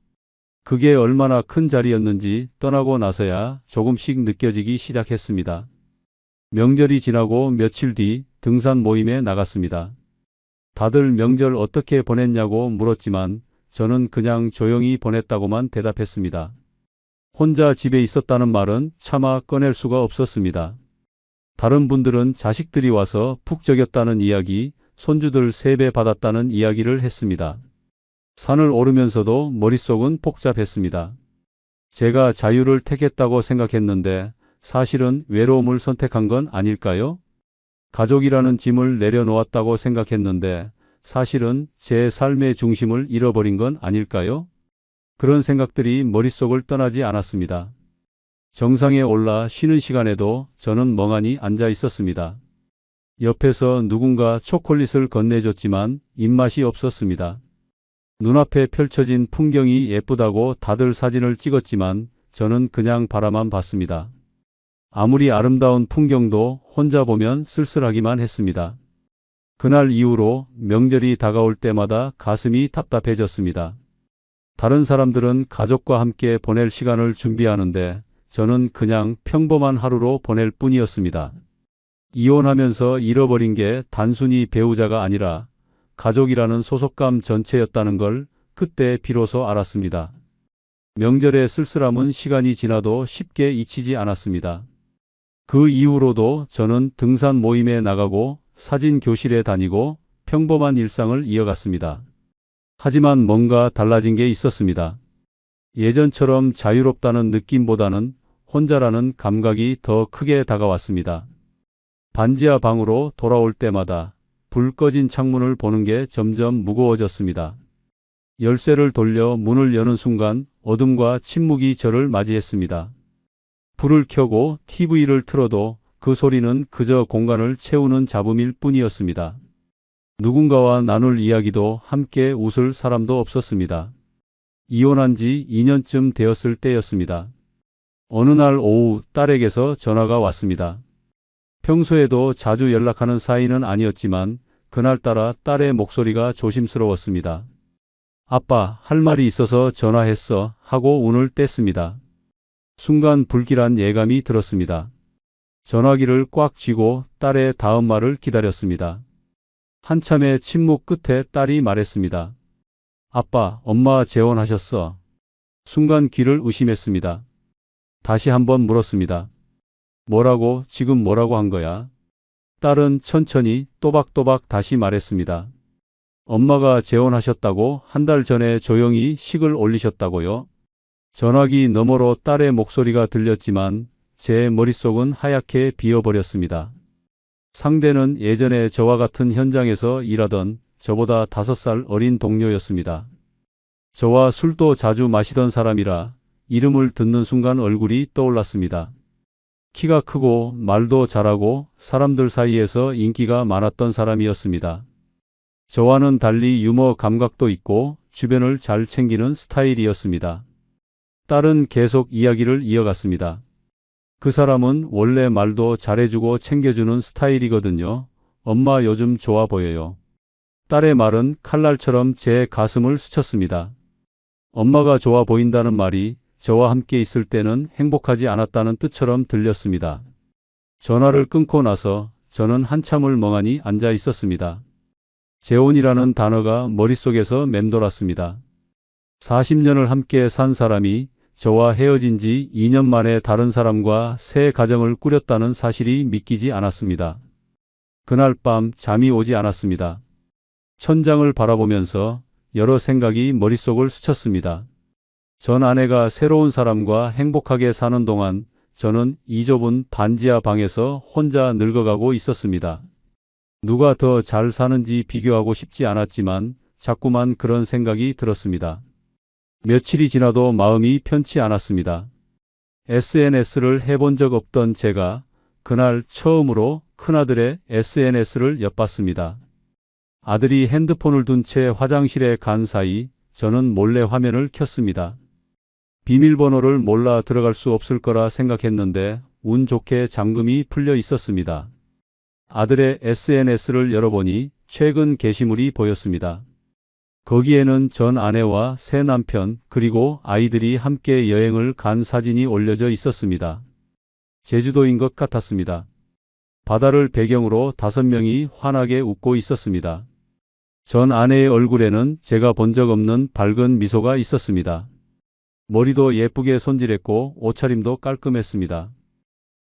그게 얼마나 큰 자리였는지 떠나고 나서야 조금씩 느껴지기 시작했습니다. 명절이 지나고 며칠 뒤 등산 모임에 나갔습니다. 다들 명절 어떻게 보냈냐고 물었지만 저는 그냥 조용히 보냈다고만 대답했습니다. 혼자 집에 있었다는 말은 차마 꺼낼 수가 없었습니다. 다른 분들은 자식들이 와서 푹 적였다는 이야기, 손주들 세배 받았다는 이야기를 했습니다. 산을 오르면서도 머릿속은 복잡했습니다. 제가 자유를 택했다고 생각했는데 사실은 외로움을 선택한 건 아닐까요? 가족이라는 짐을 내려놓았다고 생각했는데 사실은 제 삶의 중심을 잃어버린 건 아닐까요? 그런 생각들이 머릿속을 떠나지 않았습니다. 정상에 올라 쉬는 시간에도 저는 멍하니 앉아 있었습니다. 옆에서 누군가 초콜릿을 건네줬지만 입맛이 없었습니다. 눈앞에 펼쳐진 풍경이 예쁘다고 다들 사진을 찍었지만 저는 그냥 바라만 봤습니다. 아무리 아름다운 풍경도 혼자 보면 쓸쓸하기만 했습니다. 그날 이후로 명절이 다가올 때마다 가슴이 답답해졌습니다. 다른 사람들은 가족과 함께 보낼 시간을 준비하는데 저는 그냥 평범한 하루로 보낼 뿐이었습니다. 이혼하면서 잃어버린 게 단순히 배우자가 아니라 가족이라는 소속감 전체였다는 걸 그때 비로소 알았습니다. 명절의 쓸쓸함은 시간이 지나도 쉽게 잊히지 않았습니다. 그 이후로도 저는 등산 모임에 나가고 사진 교실에 다니고 평범한 일상을 이어갔습니다. 하지만 뭔가 달라진 게 있었습니다. 예전처럼 자유롭다는 느낌보다는 혼자라는 감각이 더 크게 다가왔습니다. 반지하 방으로 돌아올 때마다 불 꺼진 창문을 보는 게 점점 무거워졌습니다. 열쇠를 돌려 문을 여는 순간 어둠과 침묵이 저를 맞이했습니다. 불을 켜고 TV를 틀어도 그 소리는 그저 공간을 채우는 잡음일 뿐이었습니다. 누군가와 나눌 이야기도 함께 웃을 사람도 없었습니다. 이혼한 지 2년쯤 되었을 때였습니다. 어느 날 오후 딸에게서 전화가 왔습니다. 평소에도 자주 연락하는 사이는 아니었지만 그날따라 딸의 목소리가 조심스러웠습니다. 아빠, 할 말이 있어서 전화했어 하고 운을 뗐습니다. 순간 불길한 예감이 들었습니다. 전화기를 꽉 쥐고 딸의 다음 말을 기다렸습니다. 한참의 침묵 끝에 딸이 말했습니다. 아빠, 엄마 재혼하셨어. 순간 귀를 의심했습니다. 다시 한번 물었습니다. 뭐라고, 지금 뭐라고 한 거야? 딸은 천천히 또박또박 다시 말했습니다. 엄마가 재혼하셨다고 한 달 전에 조용히 식을 올리셨다고요? 전화기 너머로 딸의 목소리가 들렸지만 제 머릿속은 하얗게 비어버렸습니다. 상대는 예전에 저와 같은 현장에서 일하던 저보다 5살 어린 동료였습니다. 저와 술도 자주 마시던 사람이라 이름을 듣는 순간 얼굴이 떠올랐습니다. 키가 크고 말도 잘하고 사람들 사이에서 인기가 많았던 사람이었습니다. 저와는 달리 유머 감각도 있고 주변을 잘 챙기는 스타일이었습니다. 딸은 계속 이야기를 이어갔습니다. 그 사람은 원래 말도 잘해주고 챙겨주는 스타일이거든요. 엄마 요즘 좋아 보여요. 딸의 말은 칼날처럼 제 가슴을 스쳤습니다. 엄마가 좋아 보인다는 말이 저와 함께 있을 때는 행복하지 않았다는 뜻처럼 들렸습니다. 전화를 끊고 나서 저는 한참을 멍하니 앉아 있었습니다. 재혼이라는 단어가 머릿속에서 맴돌았습니다. 40년을 함께 산 사람이 저와 헤어진 지 2년 만에 다른 사람과 새 가정을 꾸렸다는 사실이 믿기지 않았습니다. 그날 밤 잠이 오지 않았습니다. 천장을 바라보면서 여러 생각이 머릿속을 스쳤습니다. 전 아내가 새로운 사람과 행복하게 사는 동안 저는 이 좁은 반지하 방에서 혼자 늙어가고 있었습니다. 누가 더 잘 사는지 비교하고 싶지 않았지만 자꾸만 그런 생각이 들었습니다. 며칠이 지나도 마음이 편치 않았습니다. SNS를 해본 적 없던 제가 그날 처음으로 큰아들의 SNS를 엿봤습니다. 아들이 핸드폰을 둔 채 화장실에 간 사이 저는 몰래 화면을 켰습니다. 비밀번호를 몰라 들어갈 수 없을 거라 생각했는데 운 좋게 잠금이 풀려 있었습니다. 아들의 SNS를 열어보니 최근 게시물이 보였습니다. 거기에는 전 아내와 새 남편 그리고 아이들이 함께 여행을 간 사진이 올려져 있었습니다. 제주도인 것 같았습니다. 바다를 배경으로 5명이 환하게 웃고 있었습니다. 전 아내의 얼굴에는 제가 본 적 없는 밝은 미소가 있었습니다. 머리도 예쁘게 손질했고 옷차림도 깔끔했습니다.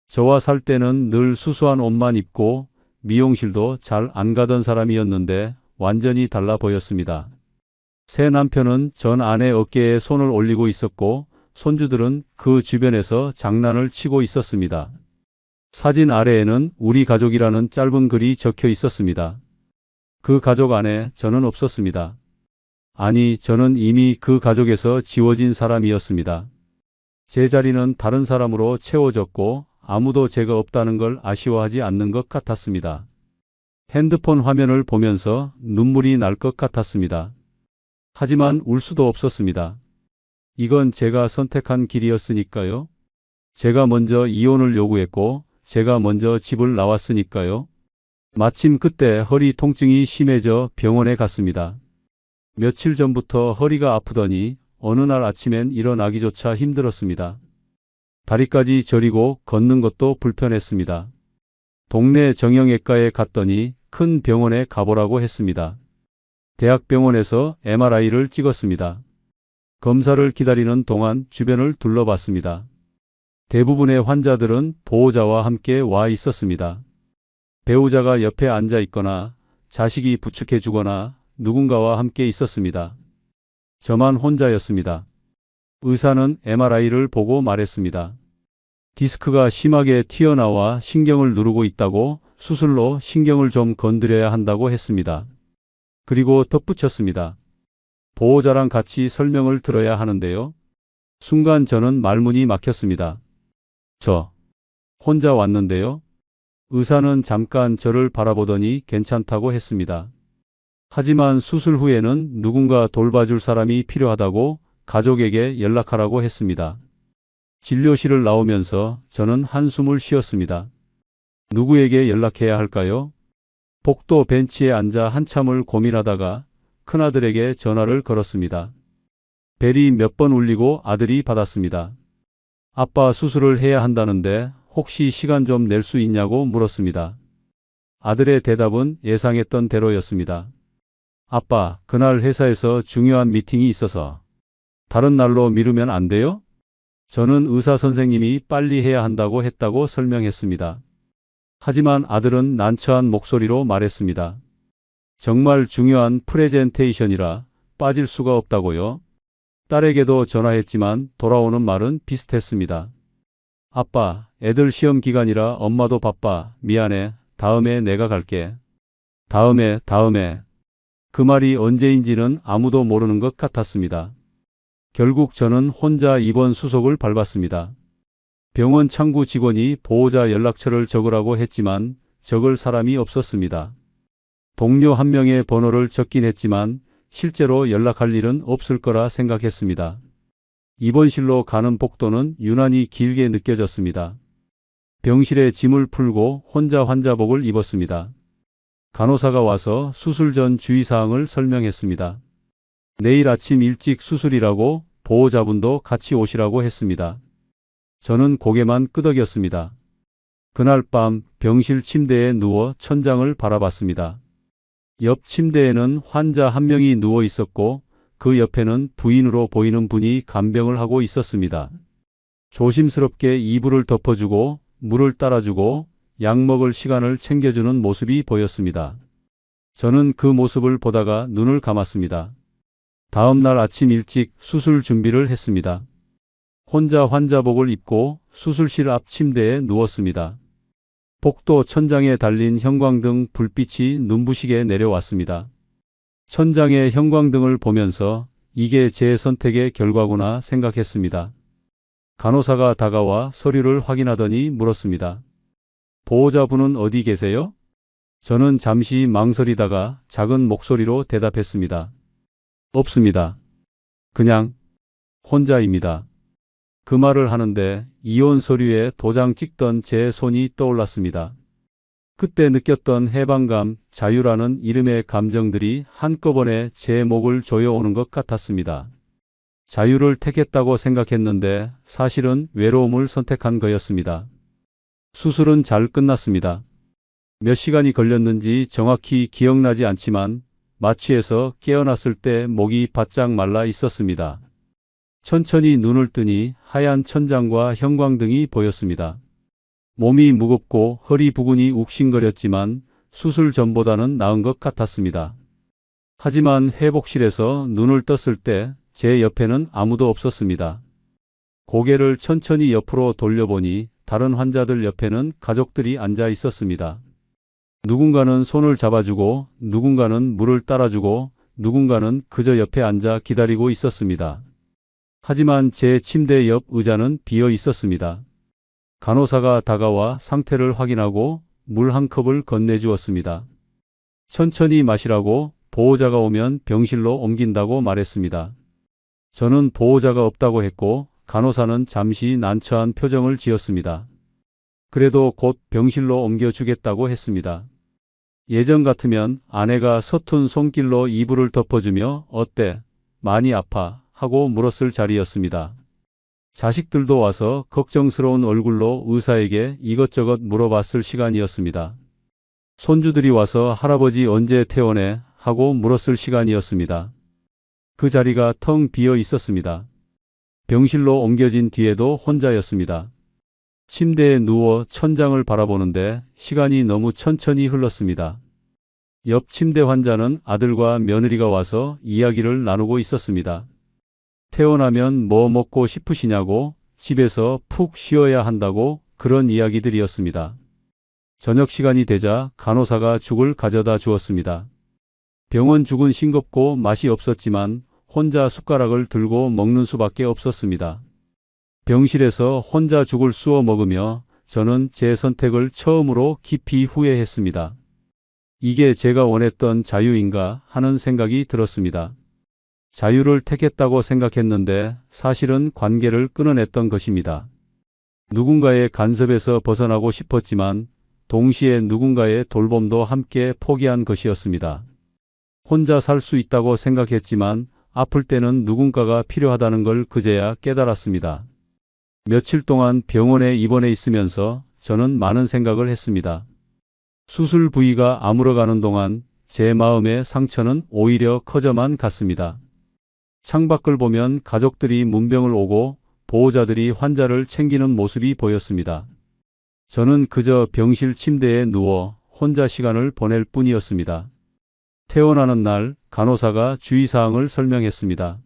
저와 살 때는 늘 수수한 옷만 입고 미용실도 잘 안 가던 사람이었는데 완전히 달라 보였습니다. 새 남편은 전 아내 어깨에 손을 올리고 있었고 손주들은 그 주변에서 장난을 치고 있었습니다. 사진 아래에는 우리 가족이라는 짧은 글이 적혀 있었습니다. 그 가족 안에 저는 없었습니다. 아니, 저는 이미 그 가족에서 지워진 사람이었습니다. 제 자리는 다른 사람으로 채워졌고 아무도 제가 없다는 걸 아쉬워하지 않는 것 같았습니다. 핸드폰 화면을 보면서 눈물이 날 것 같았습니다. 하지만 울 수도 없었습니다. 이건 제가 선택한 길이었으니까요. 제가 먼저 이혼을 요구했고 제가 먼저 집을 나왔으니까요. 마침 그때 허리 통증이 심해져 병원에 갔습니다. 며칠 전부터 허리가 아프더니 어느 날 아침엔 일어나기조차 힘들었습니다. 다리까지 저리고 걷는 것도 불편했습니다. 동네 정형외과에 갔더니 큰 병원에 가보라고 했습니다. 대학병원에서 MRI를 찍었습니다. 검사를 기다리는 동안 주변을 둘러봤습니다. 대부분의 환자들은 보호자와 함께 와 있었습니다. 배우자가 옆에 앉아 있거나 자식이 부축해 주거나 누군가와 함께 있었습니다. 저만 혼자였습니다. 의사는 MRI를 보고 말했습니다. 디스크가 심하게 튀어나와 신경을 누르고 있다고 수술로 신경을 좀 건드려야 한다고 했습니다. 그리고 덧붙였습니다. 보호자랑 같이 설명을 들어야 하는데요. 순간 저는 말문이 막혔습니다. 저 혼자 왔는데요. 의사는 잠깐 저를 바라보더니 괜찮다고 했습니다. 하지만 수술 후에는 누군가 돌봐줄 사람이 필요하다고 가족에게 연락하라고 했습니다. 진료실을 나오면서 저는 한숨을 쉬었습니다. 누구에게 연락해야 할까요? 복도 벤치에 앉아 한참을 고민하다가 큰아들에게 전화를 걸었습니다. 벨이 몇 번 울리고 아들이 받았습니다. 아빠 수술을 해야 한다는데 혹시 시간 좀 낼 수 있냐고 물었습니다. 아들의 대답은 예상했던 대로였습니다. 아빠, 그날 회사에서 중요한 미팅이 있어서 다른 날로 미루면 안 돼요? 저는 의사 선생님이 빨리 해야 한다고 했다고 설명했습니다. 하지만 아들은 난처한 목소리로 말했습니다. 정말 중요한 프레젠테이션이라 빠질 수가 없다고요? 딸에게도 전화했지만 돌아오는 말은 비슷했습니다. 아빠, 애들 시험 기간이라 엄마도 바빠. 미안해. 다음에 내가 갈게. 다음에. 그 말이 언제인지는 아무도 모르는 것 같았습니다. 결국 저는 혼자 입원 수속을 밟았습니다. 병원 창구 직원이 보호자 연락처를 적으라고 했지만 적을 사람이 없었습니다. 동료 한 명의 번호를 적긴 했지만 실제로 연락할 일은 없을 거라 생각했습니다. 입원실로 가는 복도는 유난히 길게 느껴졌습니다. 병실에 짐을 풀고 혼자 환자복을 입었습니다. 간호사가 와서 수술 전 주의사항을 설명했습니다. 내일 아침 일찍 수술이라고 보호자분도 같이 오시라고 했습니다. 저는 고개만 끄덕였습니다. 그날 밤 병실 침대에 누워 천장을 바라봤습니다. 옆 침대에는 환자 한 명이 누워 있었고 그 옆에는 부인으로 보이는 분이 간병을 하고 있었습니다. 조심스럽게 이불을 덮어주고 물을 따라주고 약 먹을 시간을 챙겨주는 모습이 보였습니다. 저는 그 모습을 보다가 눈을 감았습니다. 다음 날 아침 일찍 수술 준비를 했습니다. 혼자 환자복을 입고 수술실 앞 침대에 누웠습니다. 복도 천장에 달린 형광등 불빛이 눈부시게 내려왔습니다. 천장의 형광등을 보면서 이게 제 선택의 결과구나 생각했습니다. 간호사가 다가와 서류를 확인하더니 물었습니다. 보호자분은 어디 계세요? 저는 잠시 망설이다가 작은 목소리로 대답했습니다. 없습니다. 그냥 혼자입니다. 그 말을 하는데 이혼 서류에 도장 찍던 제 손이 떠올랐습니다. 그때 느꼈던 해방감, 자유라는 이름의 감정들이 한꺼번에 제 목을 조여오는 것 같았습니다. 자유를 택했다고 생각했는데 사실은 외로움을 선택한 거였습니다. 수술은 잘 끝났습니다. 몇 시간이 걸렸는지 정확히 기억나지 않지만 마취해서 깨어났을 때 목이 바짝 말라 있었습니다. 천천히 눈을 뜨니 하얀 천장과 형광등이 보였습니다. 몸이 무겁고 허리 부근이 욱신거렸지만 수술 전보다는 나은 것 같았습니다. 하지만 회복실에서 눈을 떴을 때 제 옆에는 아무도 없었습니다. 고개를 천천히 옆으로 돌려보니 다른 환자들 옆에는 가족들이 앉아 있었습니다. 누군가는 손을 잡아주고 누군가는 물을 따라주고 누군가는 그저 옆에 앉아 기다리고 있었습니다. 하지만 제 침대 옆 의자는 비어 있었습니다. 간호사가 다가와 상태를 확인하고 물 한 컵을 건네주었습니다. 천천히 마시라고 보호자가 오면 병실로 옮긴다고 말했습니다. 저는 보호자가 없다고 했고 간호사는 잠시 난처한 표정을 지었습니다. 그래도 곧 병실로 옮겨주겠다고 했습니다. 예전 같으면 아내가 서툰 손길로 이불을 덮어주며 어때? 많이 아파? 하고 물었을 자리였습니다. 자식들도 와서 걱정스러운 얼굴로 의사에게 이것저것 물어봤을 시간이었습니다. 손주들이 와서 할아버지 언제 퇴원해? 하고 물었을 시간이었습니다. 그 자리가 텅 비어 있었습니다. 병실로 옮겨진 뒤에도 혼자였습니다. 침대에 누워 천장을 바라보는데 시간이 너무 천천히 흘렀습니다. 옆 침대 환자는 아들과 며느리가 와서 이야기를 나누고 있었습니다. 퇴원하면 뭐 먹고 싶으시냐고, 집에서 푹 쉬어야 한다고, 그런 이야기들이었습니다. 저녁 시간이 되자 간호사가 죽을 가져다 주었습니다. 병원 죽은 싱겁고 맛이 없었지만 혼자 숟가락을 들고 먹는 수밖에 없었습니다. 병실에서 혼자 죽을 쑤어 먹으며 저는 제 선택을 처음으로 깊이 후회했습니다. 이게 제가 원했던 자유인가 하는 생각이 들었습니다. 자유를 택했다고 생각했는데 사실은 관계를 끊어냈던 것입니다. 누군가의 간섭에서 벗어나고 싶었지만 동시에 누군가의 돌봄도 함께 포기한 것이었습니다. 혼자 살 수 있다고 생각했지만 아플 때는 누군가가 필요하다는 걸 그제야 깨달았습니다. 며칠 동안 병원에 입원해 있으면서 저는 많은 생각을 했습니다. 수술 부위가 아물어가는 동안 제 마음의 상처는 오히려 커져만 갔습니다. 창밖을 보면 가족들이 문병을 오고 보호자들이 환자를 챙기는 모습이 보였습니다. 저는 그저 병실 침대에 누워 혼자 시간을 보낼 뿐이었습니다. 퇴원하는 날 간호사가 주의사항을 설명했습니다.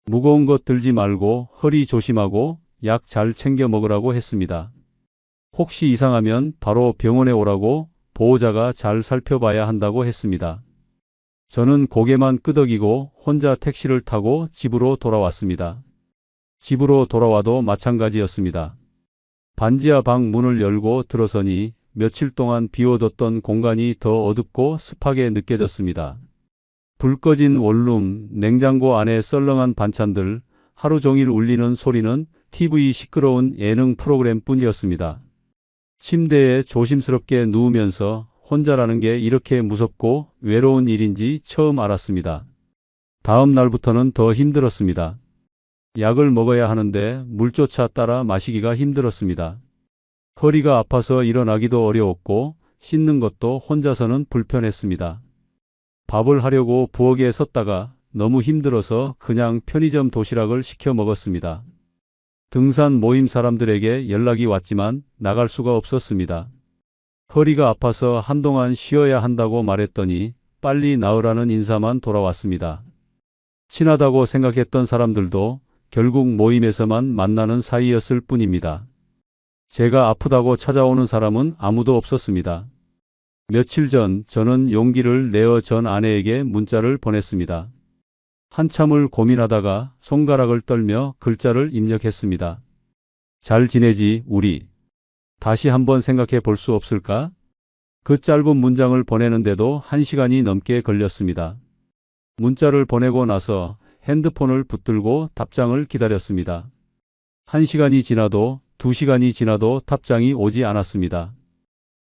무거운 것 들지 말고 허리 조심하고 약 잘 챙겨 먹으라고 했습니다. 혹시 이상하면 바로 병원에 오라고 보호자가 잘 살펴봐야 한다고 했습니다. 저는 고개만 끄덕이고 혼자 택시를 타고 집으로 돌아왔습니다. 집으로 돌아와도 마찬가지였습니다. 반지하 방 문을 열고 들어서니 며칠 동안 비워뒀던 공간이 더 어둡고 습하게 느껴졌습니다. 불 꺼진 원룸, 냉장고 안에 썰렁한 반찬들, 하루 종일 울리는 소리는 TV 시끄러운 예능 프로그램 뿐이었습니다. 침대에 조심스럽게 누우면서 혼자라는 게 이렇게 무섭고 외로운 일인지 처음 알았습니다. 다음 날부터는 더 힘들었습니다. 약을 먹어야 하는데 물조차 따라 마시기가 힘들었습니다. 허리가 아파서 일어나기도 어려웠고 씻는 것도 혼자서는 불편했습니다. 밥을 하려고 부엌에 섰다가 너무 힘들어서 그냥 편의점 도시락을 시켜 먹었습니다. 등산 모임 사람들에게 연락이 왔지만 나갈 수가 없었습니다. 허리가 아파서 한동안 쉬어야 한다고 말했더니 빨리 나으라는 인사만 돌아왔습니다. 친하다고 생각했던 사람들도 결국 모임에서만 만나는 사이였을 뿐입니다. 제가 아프다고 찾아오는 사람은 아무도 없었습니다. 며칠 전 저는 용기를 내어 전 아내에게 문자를 보냈습니다. 한참을 고민하다가 손가락을 떨며 글자를 입력했습니다. 잘 지내지, 우리. 다시 한번 생각해 볼 수 없을까? 그 짧은 문장을 보내는데도 1시간이 넘게 걸렸습니다. 문자를 보내고 나서 핸드폰을 붙들고 답장을 기다렸습니다. 1시간이 지나도 2시간이 지나도 답장이 오지 않았습니다.